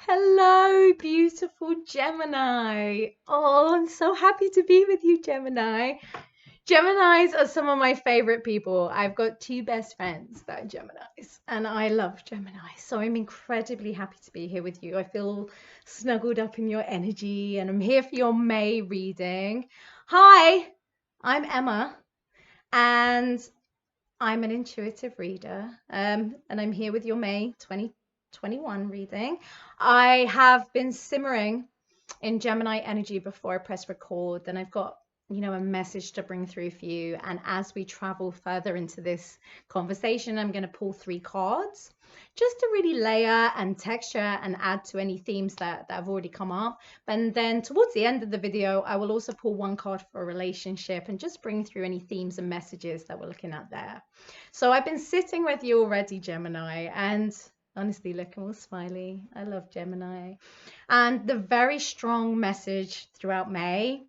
Hello, beautiful Gemini. Oh, I'm so happy to be with you, Gemini. Geminis are some of my favorite people. I've got two best friends that are Geminis, and I love Gemini. So I'm incredibly happy to be here with you. I feel snuggled up in your energy, and I'm here for your May reading. Hi, I'm Emma, and I'm an intuitive reader, and I'm here with your May 2021 reading. I have been simmering in Gemini energy before I press record, and I've got, a message to bring through for you. And as we travel further into this conversation, I'm going to pull 3 cards just to really layer and texture and add to any themes that have already come up. And then towards the end of the video, I will also pull 1 card for a relationship and just bring through any themes and messages that we're looking at there. So I've been sitting with you already, Gemini, and honestly, looking all smiley. I love Gemini. And the very strong message throughout May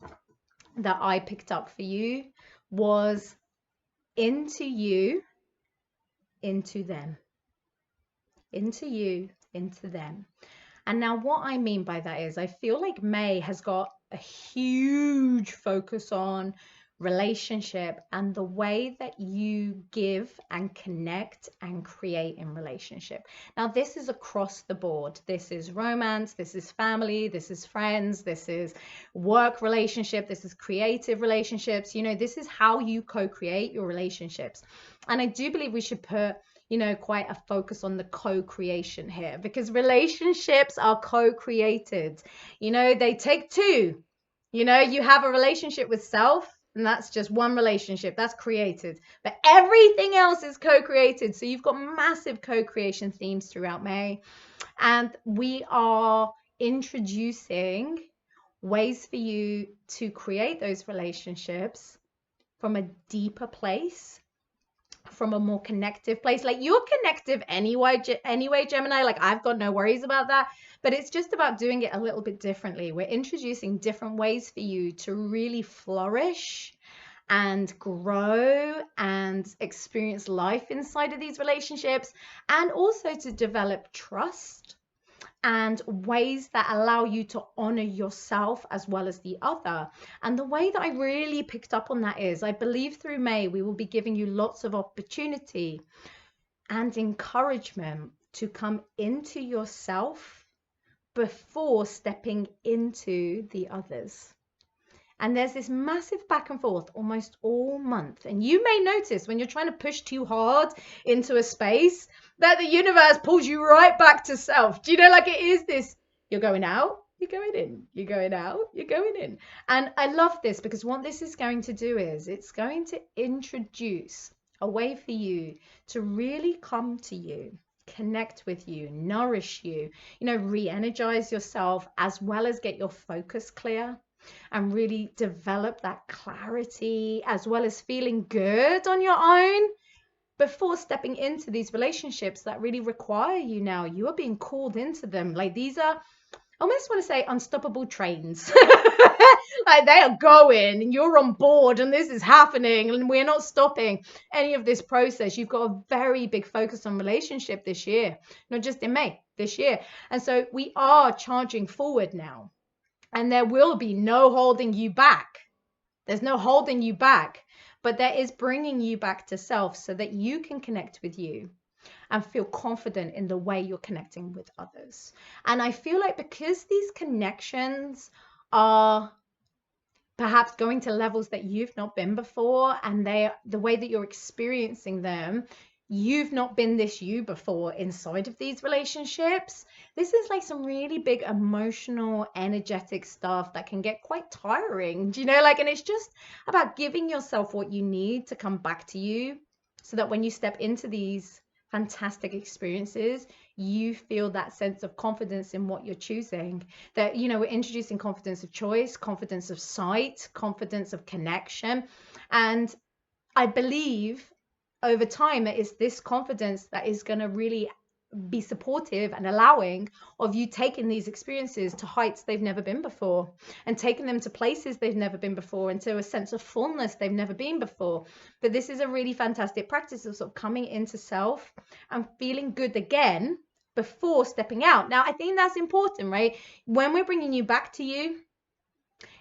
that I picked up for you was into you, into them. Into you, into them. And now what I mean by that is I feel like May has got a huge focus on relationship and the way that you give and connect and create in relationship. Now, this is across the board. This is romance, this is family, this is friends, this is work relationship, this is creative relationships. This is how you co-create your relationships. And I do believe we should put quite a focus on the co-creation here, because relationships are co-created. They take two. You have a relationship with self, and that's just one relationship that's created, but everything else is co-created. So you've got massive co-creation themes throughout May, and we are introducing ways for you to create those relationships from a deeper place, from a more connective place. Like, you're connective anyway, Gemini. Like, I've got no worries about that, but it's just about doing it a little bit differently. We're introducing different ways for you to really flourish and grow and experience life inside of these relationships, and also to develop trust and ways that allow you to honor yourself as well as the other. And the way that I really picked up on that is I believe through May, we will be giving you lots of opportunity and encouragement to come into yourself before stepping into the others. And there's this massive back and forth almost all month. And you may notice when you're trying to push too hard into a space that the universe pulls you right back to self. Do you know, like, it is this, you're going out, you're going in, you're going out, you're going in. And I love this, because what this is going to do is it's going to introduce a way for you to really come to you, connect with you, nourish you, re-energize yourself, as well as get your focus clear and really develop that clarity, as well as feeling good on your own before stepping into these relationships that really require you now. You are being called into them. Like, these are, I almost want to say, unstoppable trains. Like, they are going and you're on board and this is happening and we're not stopping any of this process. You've got a very big focus on relationship this year, not just in May, this year. And so we are charging forward now. And there will be no holding you back. There's no holding you back, but there is bringing you back to self so that you can connect with you and feel confident in the way you're connecting with others. And I feel like because these connections are perhaps going to levels that you've not been before, and the way that you're experiencing them, you've not been this you before inside of these relationships. This is like some really big emotional, energetic stuff that can get quite tiring, and it's just about giving yourself what you need to come back to you, so that when you step into these fantastic experiences, you feel that sense of confidence in what you're choosing. That, we're introducing confidence of choice, confidence of sight, confidence of connection. And I believe over time, it is this confidence that is going to really be supportive and allowing of you taking these experiences to heights they've never been before, and taking them to places they've never been before, and to a sense of fullness they've never been before. But this is a really fantastic practice of sort of coming into self and feeling good again before stepping out. Now, I think that's important, right? When we're bringing you back to you,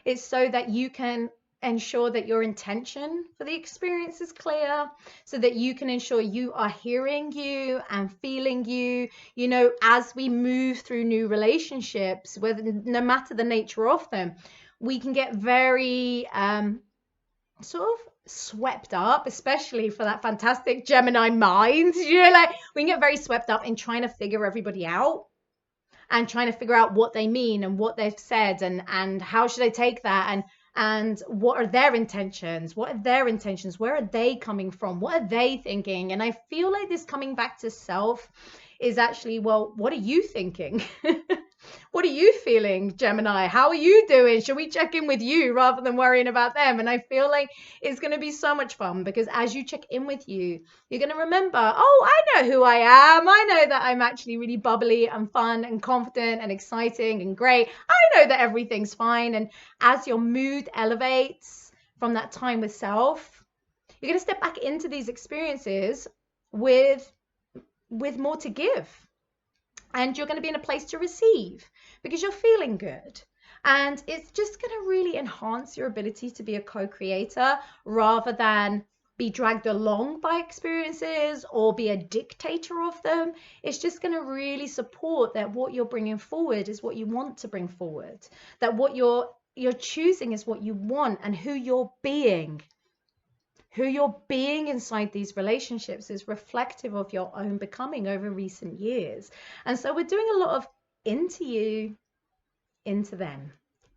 it's so that you can ensure that your intention for the experience is clear, so that you can ensure you are hearing you and feeling you, you know, as we move through new relationships, whether, no matter the nature of them, we can get very sort of swept up, especially for that fantastic Gemini mind, you know, like we can get very swept up in trying to figure everybody out and trying to figure out what they mean and what they've said, and how should I take that, and what are their intentions, where are they coming from, what are they thinking. And I feel like this coming back to self is actually, well, what are you thinking? What are you feeling, Gemini? How are you doing? Should we check in with you rather than worrying about them? And I feel like it's going to be so much fun, because as you check in with you, you're going to remember, oh, I know who I am. I know that I'm actually really bubbly and fun and confident and exciting and great. I know that everything's fine. And as your mood elevates from that time with self, you're going to step back into these experiences with more to give. And you're going to be in a place to receive because you're feeling good. And it's just going to really enhance your ability to be a co-creator rather than be dragged along by experiences or be a dictator of them. It's just going to really support that what you're bringing forward is what you want to bring forward, that what you're choosing is what you want, and who you're being inside these relationships is reflective of your own becoming over recent years. And so we're doing a lot of into you, into them,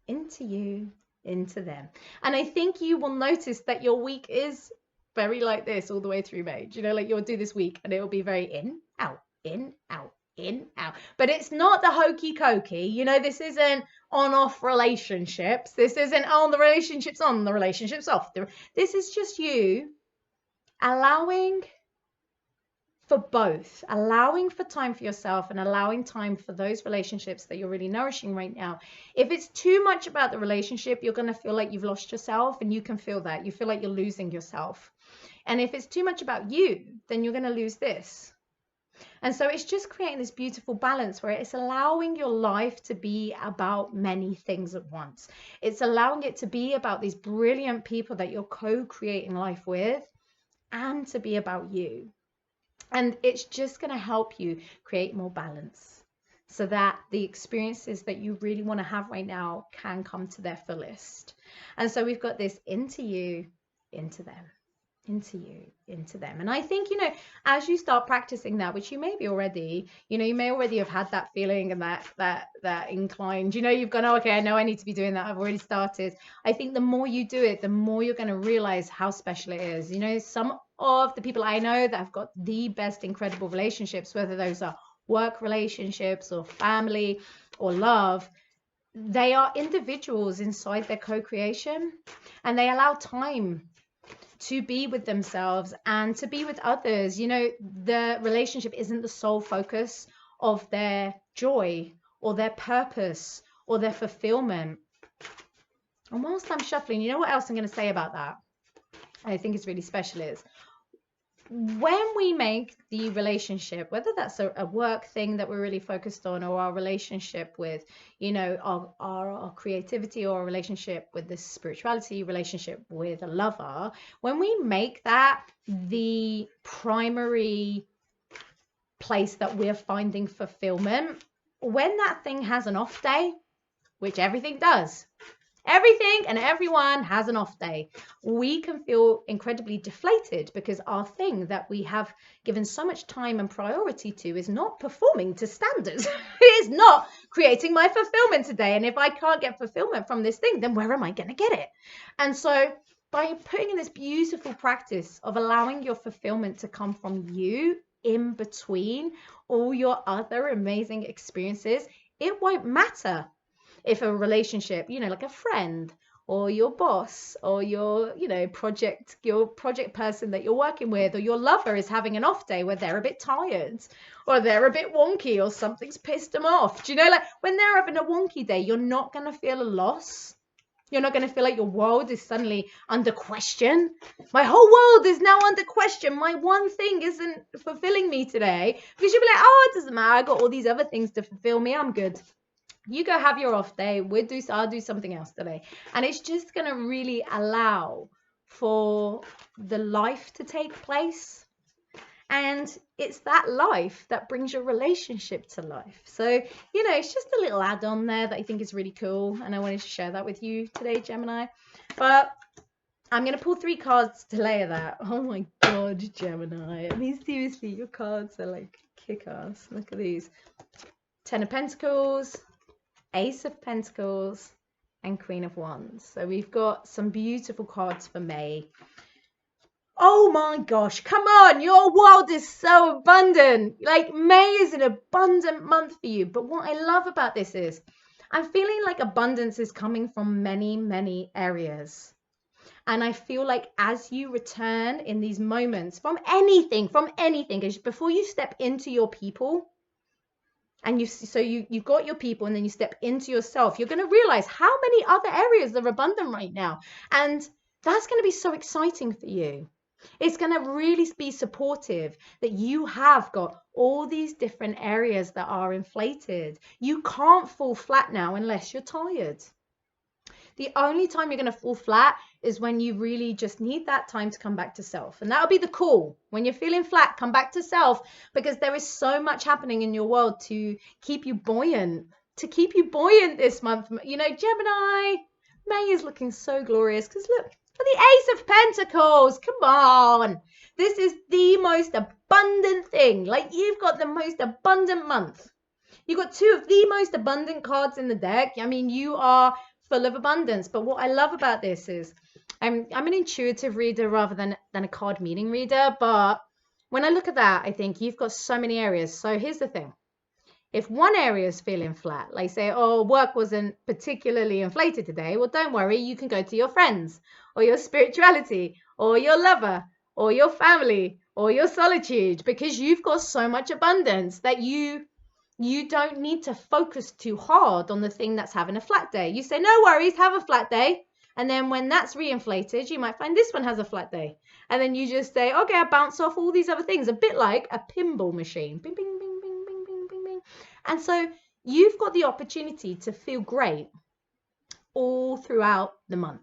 into you, into them. And I think you will notice that your week is very like this all the way through May. You know, like you'll do this week and it will be very in, out, in, out, in, out. But it's not the hokey cokey. You know, this isn't on-off relationships. This isn't, oh, the relationship's on, the relationship's off. This is just you allowing for both, allowing for time for yourself and allowing time for those relationships that you're really nourishing right now. If it's too much about the relationship, you're going to feel like you've lost yourself, and you can feel that. You feel like you're losing yourself. And if it's too much about you, then you're going to lose this. And so it's just creating this beautiful balance where it's allowing your life to be about many things at once. It's allowing it to be about these brilliant people that you're co-creating life with, and to be about you. And it's just going to help you create more balance so that the experiences that you really want to have right now can come to their fullest. And so we've got this into you, into them. Into you, into them. And I think, you know, as you start practicing that, which you may be already, you know, you may already have had that feeling and that inclined, you know, you've gone, oh, okay, I know I need to be doing that. I've already started. I think the more you do it, the more you're going to realize how special it is. You know, some of the people I know that have got the best incredible relationships, whether those are work relationships or family or love, they are individuals inside their co-creation, and they allow time to be with themselves and to be with others. You know, the relationship isn't the sole focus of their joy or their purpose or their fulfillment. And whilst I'm shuffling, you know what else I'm going to say about that? I think is really special is when we make the relationship, whether that's a work thing that we're really focused on, or our relationship with, you know, our creativity, or a relationship with this spirituality, relationship with a lover, when we make that the primary place that we're finding fulfillment, when that thing has an off day, which everything does, everything and everyone has an off day, we can feel incredibly deflated because our thing that we have given so much time and priority to is not performing to standards. It is not creating my fulfillment today. And if I can't get fulfillment from this thing, then where am I going to get it? And so by putting in this beautiful practice of allowing your fulfillment to come from you in between all your other amazing experiences, it won't matter if a relationship, you know, like a friend or your boss or your, you know, project person that you're working with, or your lover is having an off day where they're a bit tired or they're a bit wonky or something's pissed them off. Do you know, like when they're having a wonky day, you're not going to feel a loss You're not going to feel like your world is suddenly under question. My whole world is now under question. My one thing isn't fulfilling me today. Because you'll be like, oh, it doesn't matter. I got all these other things to fulfill me. I'm good. You go have your off day. I'll do something else today. And it's just going to really allow for the life to take place. And it's that life that brings your relationship to life. So, you know, it's just a little add-on there that I think is really cool. And I wanted to share that with you today, Gemini. But I'm going to pull 3 cards to layer that. Oh my God, Gemini. I mean, seriously, your cards are like kick-ass. Look at these. 10 of Pentacles, Ace of Pentacles, and Queen of Wands. So we've got some beautiful cards for May. Oh my gosh, come on, your world is so abundant. Like, May is an abundant month for you. But what I love about this is I'm feeling like abundance is coming from many, many areas. And I feel like as you return in these moments from anything, before you step into your people, and you've got your people, and then you step into yourself, you're going to realize how many other areas are abundant right now. And that's going to be so exciting for you. It's going to really be supportive that you have got all these different areas that are inflated. You can't fall flat now unless you're tired. The only time you're going to fall flat is when you really just need that time to come back to self. And that'll be the call. When you're feeling flat, come back to self, because there is so much happening in your world to keep you buoyant, this month. You know, Gemini, May is looking so glorious because look, for the Ace of Pentacles, come on. This is the most abundant thing. Like, you've got the most abundant month. You've got 2 of the most abundant cards in the deck. I mean, you are full of abundance. But what I love about this is I'm an intuitive reader rather than a card meaning reader. But when I look at that, I think you've got so many areas. So here's the thing. If one area is feeling flat, like say, oh, work wasn't particularly inflated today, well, don't worry. You can go to your friends or your spirituality or your lover or your family or your solitude, because you've got so much abundance that you don't need to focus too hard on the thing that's having a flat day. You say, no worries, have a flat day. And then when that's reinflated, you might find this one has a flat day. And then you just say, okay, I bounce off all these other things, a bit like a pinball machine. Bing, bing, bing, bing, bing, bing, bing, bing. And so you've got the opportunity to feel great all throughout the month.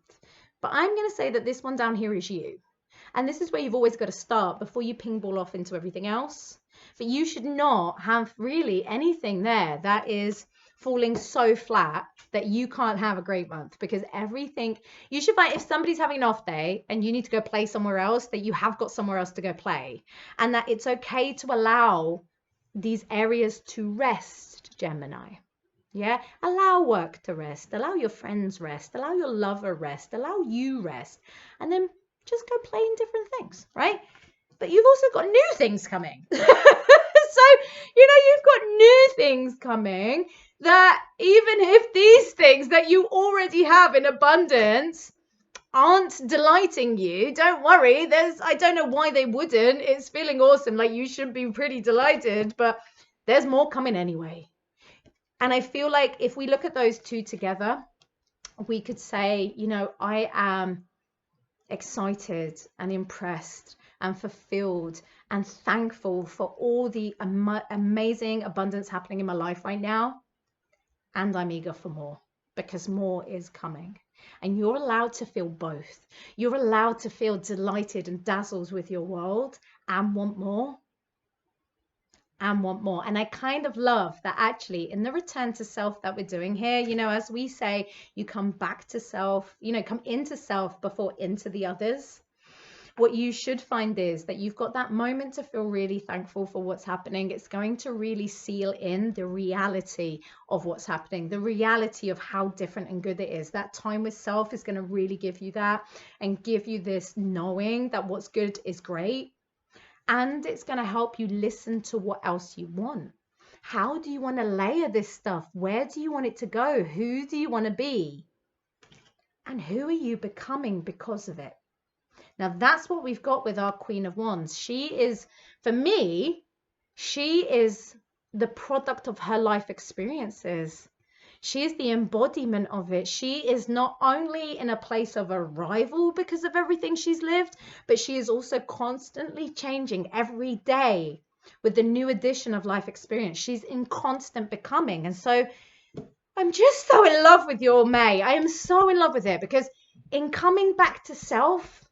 But I'm going to say that this one down here is you. And this is where you've always got to start before you ping ball off into everything else. But you should not have really anything there that is falling so flat that you can't have a great month, because everything you should find, if somebody's having an off day and you need to go play somewhere else, that you have got somewhere else to go play, and that it's okay to allow these areas to rest, Gemini. Yeah, allow work to rest, allow your friends rest, allow your lover rest, allow you rest, and then just go play in different things, right? But you've also got new things coming. So, you know, you've got new things coming that even if these things that you already have in abundance aren't delighting you, don't worry. I don't know why they wouldn't. It's feeling awesome. Like, you should be pretty delighted, but there's more coming anyway. And I feel like if we look at those 2 together, we could say, you know, I am excited and impressed and fulfilled and thankful for all the amazing abundance happening in my life right now. And I'm eager for more, because more is coming. And you're allowed to feel both. You're allowed to feel delighted and dazzled with your world and want more. And I kind of love that actually in the return to self that we're doing here, you know, as we say, you come back to self, you know, come into self before into the others. What you should find is that you've got that moment to feel really thankful for what's happening. It's going to really seal in the reality of what's happening, the reality of how different and good it is. That time with self is going to really give you that and give you this knowing that what's good is great. And it's going to help you listen to what else you want. How do you want to layer this stuff? Where do you want it to go? Who do you want to be? And who are you becoming because of it? Now, that's what we've got with our Queen of Wands. She is, for me, she is the product of her life experiences. She is the embodiment of it. She is not only in a place of arrival because of everything she's lived, but she is also constantly changing every day with the new addition of life experience. She's in constant becoming. And so I'm just so in love with your May. I am so in love with it, because in coming back to self,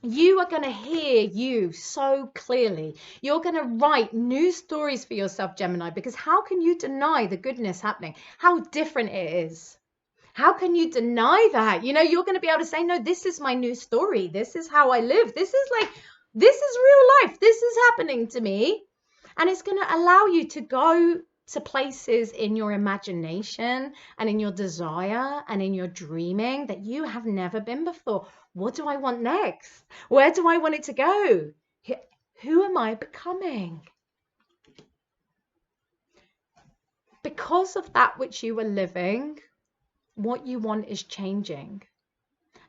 you are going to hear you so clearly. You're going to write new stories for yourself, Gemini, because how can you deny the goodness happening? How different it is. How can you deny that? You know, you're going to be able to say, no, this is my new story. This is how I live. This is real life. This is happening to me. And it's going to allow you to go to places in your imagination and in your desire and in your dreaming that you have never been before. What do I want next? Where do I want it to go? Who am I becoming? Because of that which you are living, what you want is changing.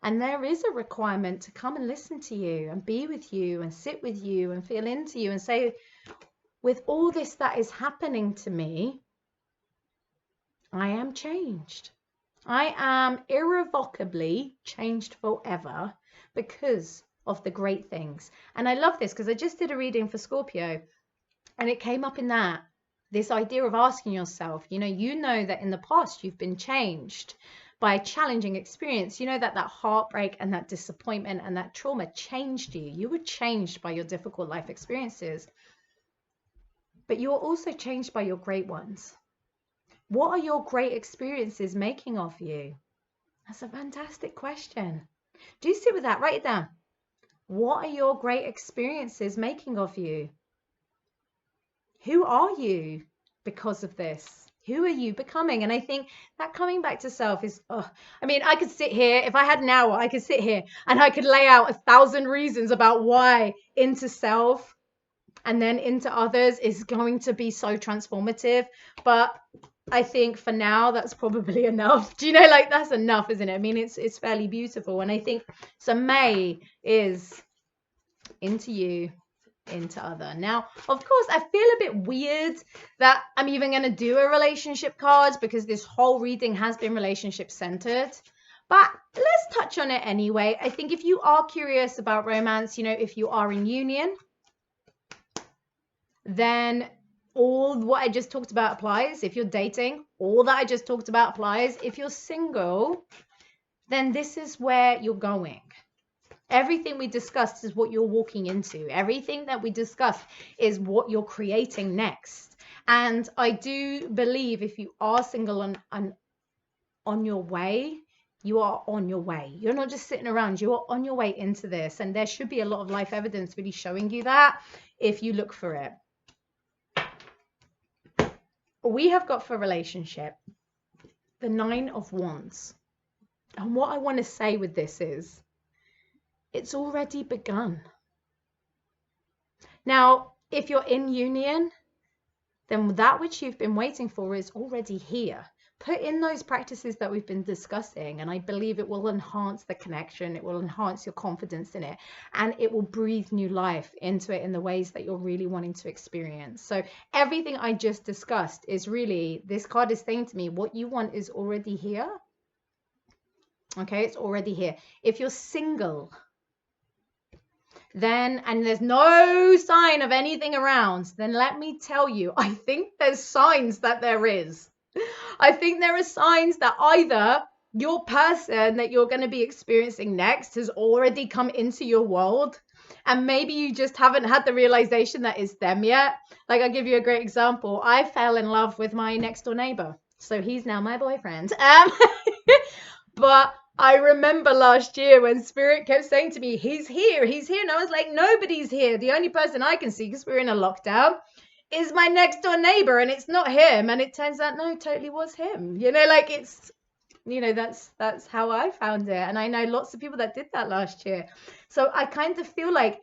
And there is a requirement to come and listen to you and be with you and sit with you and feel into you and say, with all this that is happening to me, I am changed. I am irrevocably changed forever because of the great things. And I love this because I just did a reading for Scorpio, and it came up in that, this idea of asking yourself, you know that in the past you've been changed by a challenging experience. You know that heartbreak and that disappointment and that trauma changed you. You were changed by your difficult life experiences. But you're also changed by your great ones. What are your great experiences making of you? That's a fantastic question. Do you sit with that? Write it down. What are your great experiences making of you? Who are you because of this? Who are you becoming? And I think that coming back to self is, I could sit here, if I had an hour, I could sit here and I could lay out 1,000 reasons about why into self and then into others is going to be so transformative. But I think for now, that's probably enough. Do you know, like, that's enough, isn't it? I mean, it's fairly beautiful. And I think, so May is into you, into other. Now, of course, I feel a bit weird that I'm even going to do a relationship card, because this whole reading has been relationship centered. But let's touch on it anyway. I think if you are curious about romance, if you are in union, then all what I just talked about applies. If you're dating, all that I just talked about applies. If you're single, then this is where you're going. Everything we discussed is what you're walking into. Everything that we discussed is what you're creating next. And I do believe if you are single and on your way, you are on your way. You're not just sitting around. You are on your way into this. And there should be a lot of life evidence really showing you that if you look for it. We have got for relationship the 9 of Wands. And what I want to say with this is, it's already begun. Now, if you're in union, then that which you've been waiting for is already here. Put in those practices that we've been discussing, and I believe it will enhance the connection. It will enhance your confidence in it, and it will breathe new life into it in the ways that you're really wanting to experience. So everything I just discussed is really, this card is saying to me, what you want is already here. Okay, it's already here. If you're single, then, and there's no sign of anything around, then let me tell you, I think there's signs that there is. I think there are signs that either your person that you're going to be experiencing next has already come into your world, and maybe you just haven't had the realization that it's them yet. Like, I'll give you a great example. I fell in love with my next door neighbor, so he's now my boyfriend. But I remember last year when Spirit kept saying to me, he's here. And I was like, nobody's here. The only person I can see, because we're in a lockdown, is my next door neighbor, and it's not him. And it turns out, no, it totally was him. Like, it's, that's how I found it. And I know lots of people that did that last year. So I kind of feel like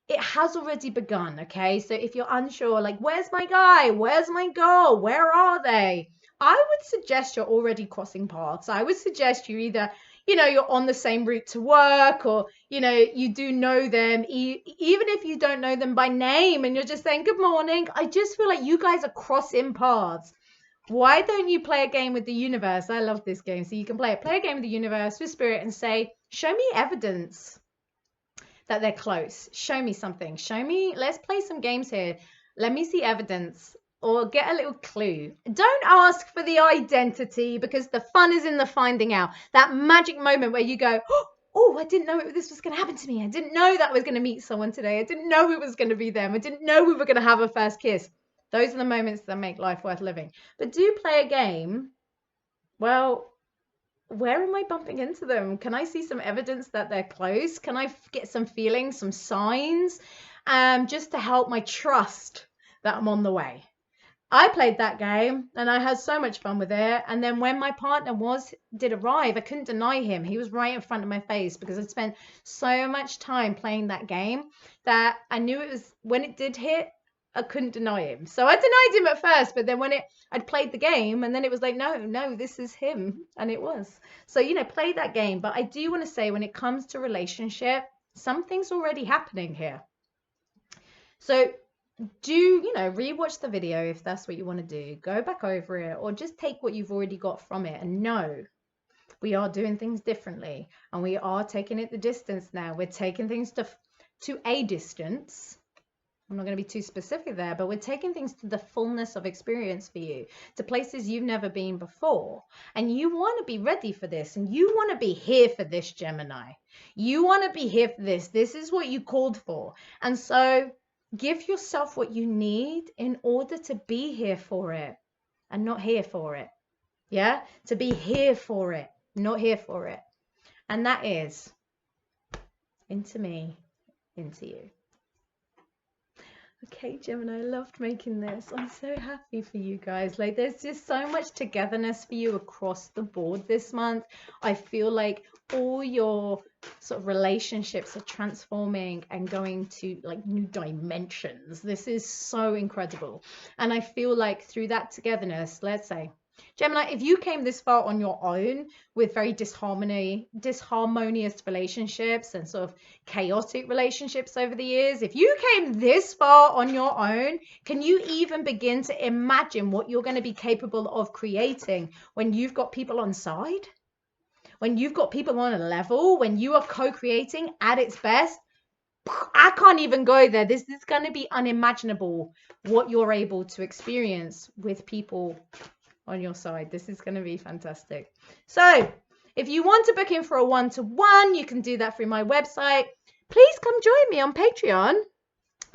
it has already begun. Okay. So if you're unsure, like, where's my guy? Where's my girl? Where are they? I would suggest you're already crossing paths. I would suggest you either, you're on the same route to work, or, you do know them, even if you don't know them by name and you're just saying, good morning. I just feel like you guys are crossing paths Why don't you play a game with the universe? I love this game. So you can play a game with the universe, with spirit, and say, show me evidence that they're close. Show me something. Show me, let's play some games here. Let me see evidence or get a little clue. Don't ask for the identity because the fun is in the finding out. That magic moment where you go, oh, I didn't know this was going to happen to me. I didn't know that I was going to meet someone today. I didn't know it was going to be them. I didn't know we were going to have a first kiss. Those are the moments that make life worth living. But do play a game. Well, where am I bumping into them? Can I see some evidence that they're close? Can I get some feelings, some signs, just to help my trust that I'm on the way? I played that game and I had so much fun with it. And then when my partner did arrive, I couldn't deny him. He was right in front of my face because I'd spent so much time playing that game that I knew it was, when it did hit, I couldn't deny him. So I denied him at first, but then when I'd played the game and then it was like, no, this is him. And it was. So, play that game. But I do want to say when it comes to relationship, something's already happening here. So rewatch the video if that's what you want to do. Go back over it or just take what you've already got from it and know we are doing things differently and we are taking it the distance now. We're taking things to a distance. I'm not going to be too specific there, but we're taking things to the fullness of experience for you, to places you've never been before. And you want to be ready for this, and you want to be here for this, Gemini. You want to be here for this. This is what you called for. And so give yourself what you need in order to be here for it and not here for it. Yeah? To be here for it, not here for it. And that is into me, into you. Okay, Gemini, I loved making this. I'm so happy for you guys. Like, there's just so much togetherness for you across the board this month. I feel like all your sort of relationships are transforming and going to like new dimensions. This is so incredible. And I feel like through that togetherness, let's say, Gemini, if you came this far on your own with very disharmonious relationships and sort of chaotic relationships over the years, if you came this far on your own, can you even begin to imagine what you're going to be capable of creating when you've got people on side? When you've got people on a level, when you are co-creating at its best? I can't even go there. This is going to be unimaginable what you're able to experience with people on your side. This is going to be fantastic. So if you want to book in for a one-to-one, you can do that through my website. Please come join me on Patreon.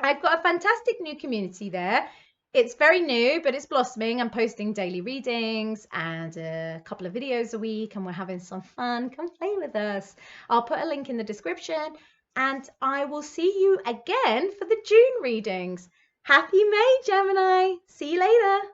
I've got a fantastic new community there. It's very new, but it's blossoming. I'm posting daily readings and a couple of videos a week, and we're having some fun. Come play with us. I'll put a link in the description, and I will see you again for the June readings. Happy May, Gemini. See you later.